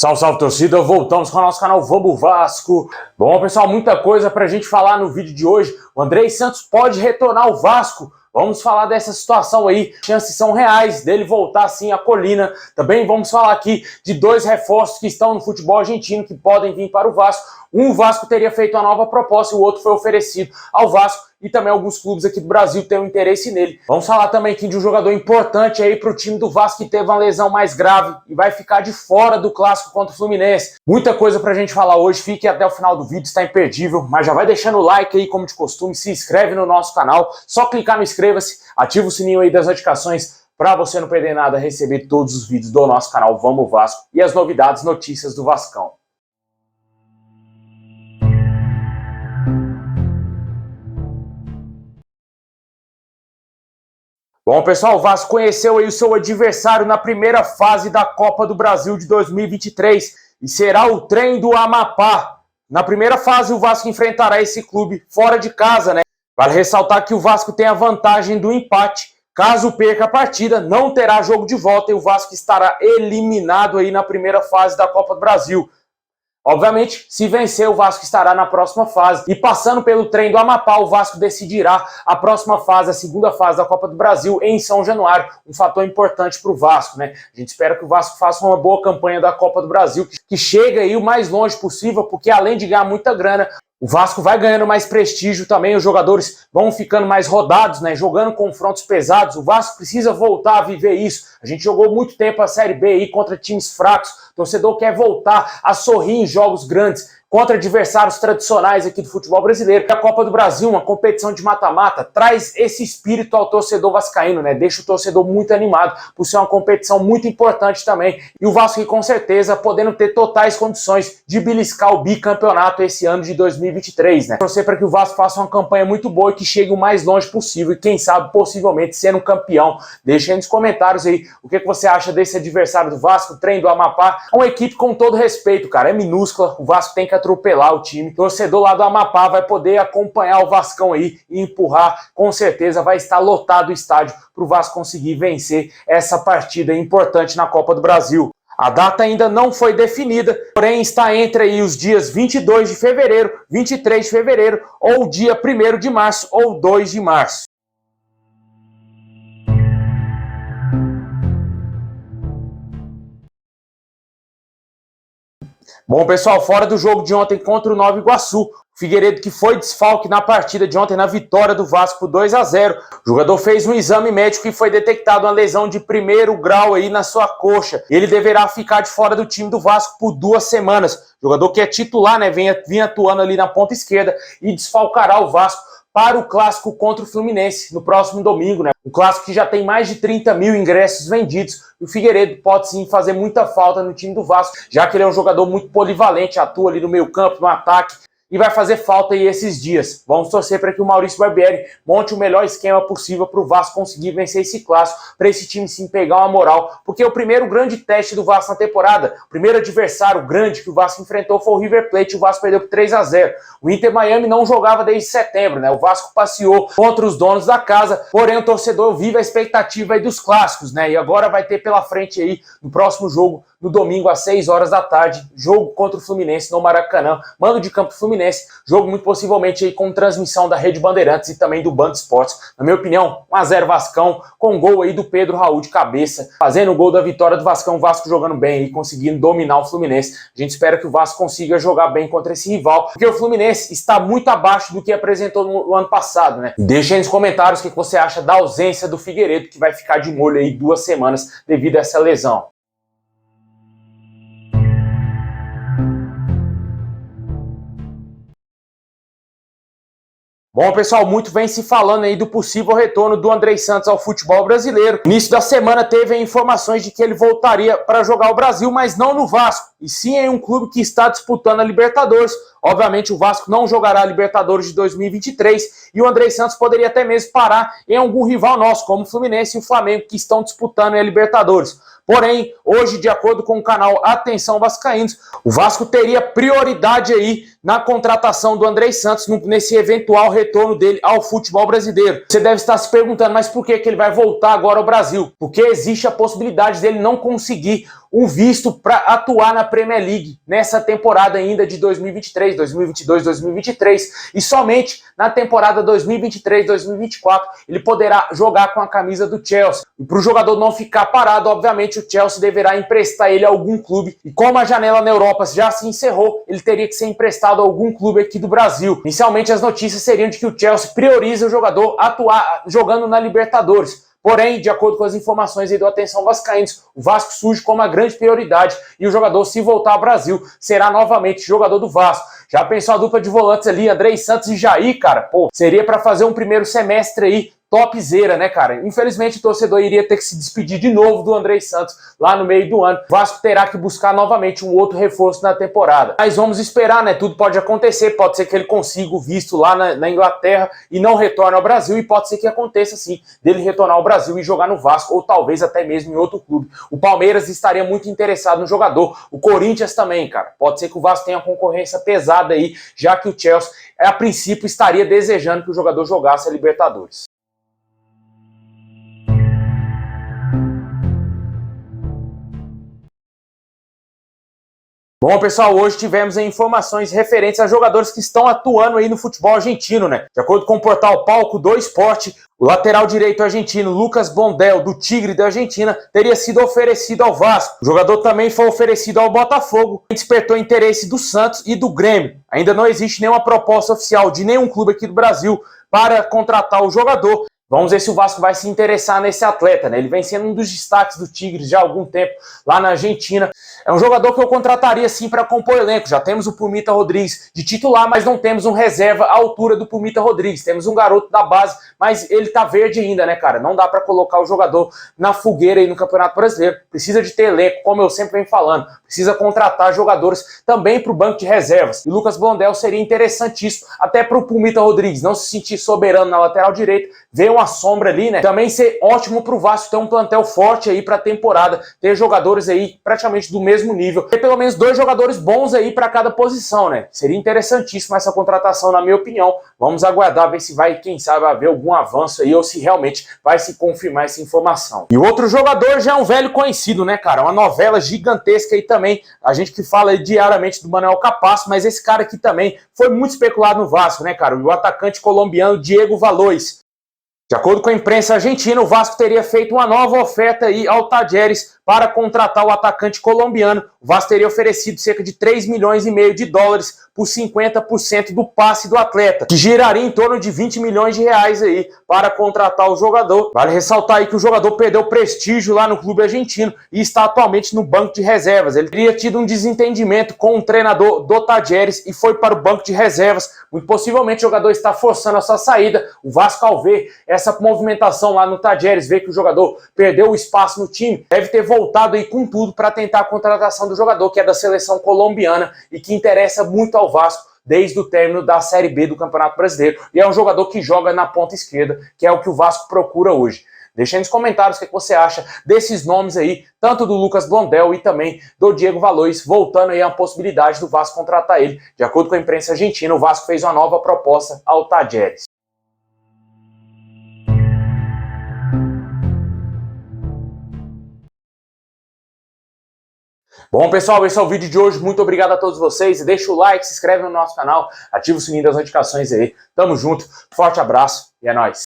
Salve, salve torcida, voltamos com o nosso canal Vamos Vasco. Bom pessoal, muita coisa pra gente falar no vídeo de hoje. O Andrei Santos pode retornar ao Vasco. Vamos falar dessa situação aí, chances são reais dele voltar sim à colina. Também vamos falar aqui de dois reforços que estão no futebol argentino que podem vir para o Vasco. Um, o Vasco teria feito uma nova proposta e o outro foi oferecido ao Vasco. E também alguns clubes aqui do Brasil têm um interesse nele. Vamos falar também aqui de um jogador importante aí para o time do Vasco que teve uma lesão mais grave e vai ficar de fora do clássico contra o Fluminense. Muita coisa pra gente falar hoje, fique até o final do vídeo, está imperdível. Mas já vai deixando o like aí como de costume, se inscreve no nosso canal. Só clicar no inscreva-se, ativa o sininho aí das notificações para você não perder nada, receber todos os vídeos do nosso canal Vamos Vasco e as novidades, notícias do Vascão. Bom, pessoal, o Vasco conheceu aí o seu adversário na primeira fase da Copa do Brasil de 2023 e será o Trem do Amapá. Na primeira fase, o Vasco enfrentará esse clube fora de casa, né? Vale ressaltar que o Vasco tem a vantagem do empate. Caso perca a partida, não terá jogo de volta e o Vasco estará eliminado aí na primeira fase da Copa do Brasil. Obviamente, se vencer, o Vasco estará na próxima fase. E passando pelo Trem do Amapá, o Vasco decidirá a próxima fase, a segunda fase da Copa do Brasil em São Januário. Um fator importante para o Vasco, né? A gente espera que o Vasco faça uma boa campanha da Copa do Brasil, que chegue aí o mais longe possível, porque além de ganhar muita grana, o Vasco vai ganhando mais prestígio também, os jogadores vão ficando mais rodados, né? Jogando confrontos pesados. O Vasco precisa voltar a viver isso. A gente jogou muito tempo a Série B aí contra times fracos. O torcedor quer voltar a sorrir em jogos grandes contra adversários tradicionais aqui do futebol brasileiro. A Copa do Brasil, uma competição de mata-mata, traz esse espírito ao torcedor vascaíno, né? Deixa o torcedor muito animado, por ser uma competição muito importante também. E o Vasco, com certeza, podendo ter totais condições de beliscar o bicampeonato esse ano de 2023, né? Torcer para que o Vasco faça uma campanha muito boa e que chegue o mais longe possível e, quem sabe, possivelmente sendo campeão. Deixa aí nos comentários aí o que você acha desse adversário do Vasco, o Trem do Amapá. Uma equipe com todo respeito, cara, é minúscula, o Vasco tem que atropelar o time. O torcedor lá do Amapá vai poder acompanhar o Vascão aí e empurrar. Com certeza vai estar lotado o estádio para o Vasco conseguir vencer essa partida importante na Copa do Brasil. A data ainda não foi definida, porém está entre aí os dias 22 de fevereiro, 23 de fevereiro, ou dia 1º de março ou 2 de março. Bom, pessoal, fora do jogo de ontem contra o Nova Iguaçu, o Figueiredo, que foi desfalque na partida de ontem, na vitória do Vasco por 2-0. O jogador fez um exame médico e foi detectado uma lesão de 1º grau aí na sua coxa. Ele deverá ficar de fora do time do Vasco por 2 semanas. O jogador que é titular, né, vinha atuando ali na ponta esquerda e desfalcará o Vasco para o clássico contra o Fluminense no próximo domingo, né? Um clássico que já tem mais de 30 mil ingressos vendidos. E o Figueiredo pode sim fazer muita falta no time do Vasco, já que ele é um jogador muito polivalente, atua ali no meio campo, no ataque, e vai fazer falta aí esses dias. Vamos torcer para que o Maurício Barbieri monte o melhor esquema possível para o Vasco conseguir vencer esse clássico, para esse time sim pegar uma moral, porque o primeiro grande teste do Vasco na temporada, o primeiro adversário grande que o Vasco enfrentou foi o River Plate, o Vasco perdeu por 3-0. O Inter Miami não jogava desde setembro, né? O Vasco passeou contra os donos da casa, porém o torcedor vive a expectativa aí dos clássicos, né? E agora vai ter pela frente aí, no próximo jogo, no domingo às 6 horas da tarde, jogo contra o Fluminense no Maracanã, mando de campo Fluminense, jogo muito possivelmente aí com transmissão da Rede Bandeirantes e também do Band Esportes. Na minha opinião, 1-0 Vascão, com gol aí do Pedro Raul de cabeça, fazendo o gol da vitória do Vascão, o Vasco jogando bem e conseguindo dominar o Fluminense. A gente espera que o Vasco consiga jogar bem contra esse rival, porque o Fluminense está muito abaixo do que apresentou no ano passado, né? Deixa aí nos comentários o que você acha da ausência do Figueiredo, que vai ficar de molho aí 2 semanas devido a essa lesão. Bom, pessoal, muito vem se falando aí do possível retorno do Andrei Santos ao futebol brasileiro. No início da semana teve informações de que ele voltaria para jogar o Brasil, mas não no Vasco, e sim em um clube que está disputando a Libertadores. Obviamente o Vasco não jogará a Libertadores de 2023 e o Andrei Santos poderia até mesmo parar em algum rival nosso, como o Fluminense e o Flamengo, que estão disputando a Libertadores. Porém, hoje, de acordo com o canal Atenção Vascaínos, o Vasco teria prioridade aí na contratação do Andrei Santos nesse eventual retorno dele ao futebol brasileiro. Você deve estar se perguntando, mas por que ele vai voltar agora ao Brasil? Porque existe a possibilidade dele não conseguir um visto para atuar na Premier League nessa temporada ainda de 2023, 2022, 2023 e somente na temporada 2023, 2024 ele poderá jogar com a camisa do Chelsea. E para o jogador não ficar parado, obviamente o Chelsea deverá emprestar ele a algum clube e como a janela na Europa já se encerrou, ele teria que ser emprestado a algum clube aqui do Brasil. Inicialmente as notícias seriam de que o Chelsea prioriza o jogador atuar jogando na Libertadores. Porém, de acordo com as informações aí do Atenção Vascaínos, o Vasco surge como uma grande prioridade e o jogador, se voltar ao Brasil, será novamente jogador do Vasco. Já pensou a dupla de volantes ali, Andrei Santos e Jair, cara? Pô, seria para fazer um primeiro semestre aí topzera, né, cara? Infelizmente o torcedor iria ter que se despedir de novo do Andrei Santos lá no meio do ano. O Vasco terá que buscar novamente um outro reforço na temporada. Mas vamos esperar, né? Tudo pode acontecer. Pode ser que ele consiga o visto lá na Inglaterra e não retorne ao Brasil. E pode ser que aconteça, sim, dele retornar ao Brasil e jogar no Vasco ou talvez até mesmo em outro clube. O Palmeiras estaria muito interessado no jogador. O Corinthians também, cara. Pode ser que o Vasco tenha concorrência pesada aí, já que o Chelsea, a princípio, estaria desejando que o jogador jogasse a Libertadores. Bom, pessoal, hoje tivemos informações referentes a jogadores que estão atuando aí no futebol argentino, né? De acordo com o portal Palco do Esporte, o lateral direito argentino Lucas Blondel, do Tigre da Argentina, teria sido oferecido ao Vasco. O jogador também foi oferecido ao Botafogo e despertou interesse do Santos e do Grêmio. Ainda não existe nenhuma proposta oficial de nenhum clube aqui do Brasil para contratar o jogador. Vamos ver se o Vasco vai se interessar nesse atleta, né? Ele vem sendo um dos destaques do Tigres já há algum tempo lá na Argentina. É um jogador que eu contrataria sim para compor elenco. Já temos o Pumita Rodrigues de titular, mas não temos um reserva à altura do Pumita Rodrigues. Temos um garoto da base, mas ele tá verde ainda, né, cara? Não dá para colocar o jogador na fogueira aí no Campeonato Brasileiro. Precisa de ter elenco, como eu sempre venho falando. Precisa contratar jogadores também para o banco de reservas. E Lucas Blondel seria interessantíssimo até para o Pumita Rodrigues não se sentir soberano na lateral direita, ver uma sombra ali, né? Também ser ótimo pro Vasco ter um plantel forte aí pra temporada, ter jogadores aí praticamente do mesmo nível, ter pelo menos 2 jogadores bons aí pra cada posição, né? Seria interessantíssimo essa contratação, na minha opinião. Vamos aguardar, ver se vai, quem sabe, haver algum avanço aí ou se realmente vai se confirmar essa informação. E o outro jogador já é um velho conhecido, né, cara? Uma novela gigantesca aí também. A gente que fala aí diariamente do Manuel Capasso, mas esse cara aqui também foi muito especulado no Vasco, né, cara? O atacante colombiano Diego Valois. De acordo com a imprensa argentina, o Vasco teria feito uma nova oferta aí ao Talleres para contratar o atacante colombiano. O Vasco teria oferecido cerca de 3 milhões e meio de dólares por 50% do passe do atleta, que giraria em torno de 20 milhões de reais aí para contratar o jogador. Vale ressaltar aí que o jogador perdeu prestígio lá no clube argentino e está atualmente no banco de reservas. Ele teria tido um desentendimento com o treinador do Talleres e foi para o banco de reservas. Muito possivelmente o jogador está forçando a sua saída. O Vasco, ao ver essa movimentação lá no Talleres, ver que o jogador perdeu o espaço no time, deve ter voltado aí com tudo para tentar a contratação do jogador, que é da seleção colombiana e que interessa muito ao Vasco desde o término da Série B do Campeonato Brasileiro. E é um jogador que joga na ponta esquerda, que é o que o Vasco procura hoje. Deixa aí nos comentários o que você acha desses nomes aí, tanto do Lucas Blondel e também do Diego Valois, voltando aí a possibilidade do Vasco contratar ele. De acordo com a imprensa argentina, o Vasco fez uma nova proposta ao Talleres. Bom, pessoal, esse é o vídeo de hoje. Muito obrigado a todos vocês. Deixa o like, se inscreve no nosso canal, ativa o sininho das notificações aí. Tamo junto, forte abraço e é nóis.